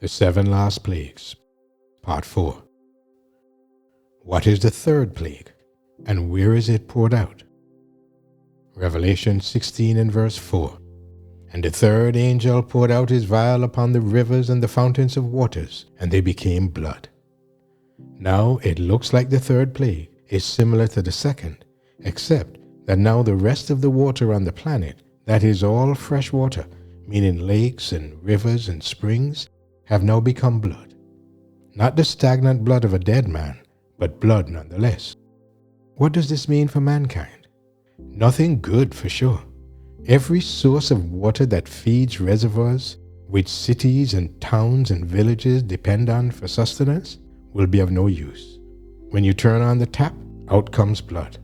The 7 Last Plagues, Part 4. What is the third plague, and where is it poured out? Revelation 16 and verse 4. And the third angel poured out his vial upon the rivers and the fountains of waters, and they became blood. Now it looks like the third plague is similar to the second, except that now the rest of the water on the planet, that is all fresh water, meaning lakes and rivers and springs, have now become blood. Not the stagnant blood of a dead man, but blood nonetheless. What does this mean for mankind? Nothing good for sure. Every source of water that feeds reservoirs, which cities and towns and villages depend on for sustenance, will be of no use. When you turn on the tap, out comes blood.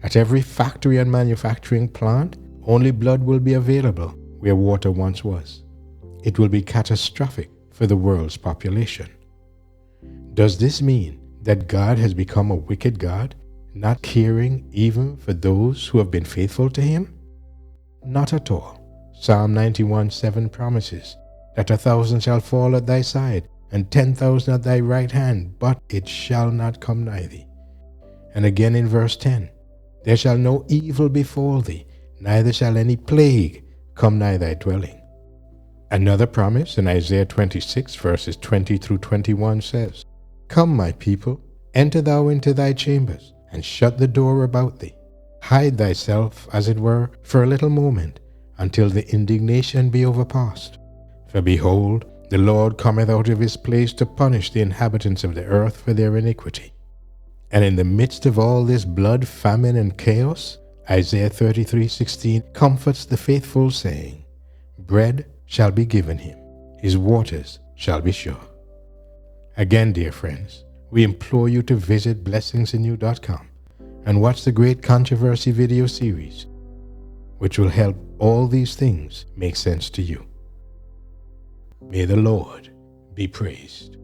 At every factory and manufacturing plant, only blood will be available where water once was. It will be catastrophic for the world's population. Does this mean that God has become a wicked God, not caring even for those who have been faithful to him? Not at all. Psalm 91:7 promises that 1,000 shall fall at thy side, and 10,000 at thy right hand, but it shall not come nigh thee. And again in verse 10, there shall no evil befall thee, neither shall any plague come nigh thy dwelling. Another promise in Isaiah 26 verses 20 through 21 says, Come, my people, enter thou into thy chambers, and shut the door about thee. Hide thyself, as it were, for a little moment, until the indignation be overpast. For behold, the Lord cometh out of his place to punish the inhabitants of the earth for their iniquity. And in the midst of all this blood, famine, and chaos, Isaiah 33:16 comforts the faithful, saying, Bread shall be given him, his waters shall be sure. Again, dear friends, we implore you to visit blessingsanew.com and watch the Great Controversy video series, which will help all these things make sense to you. May the Lord be praised.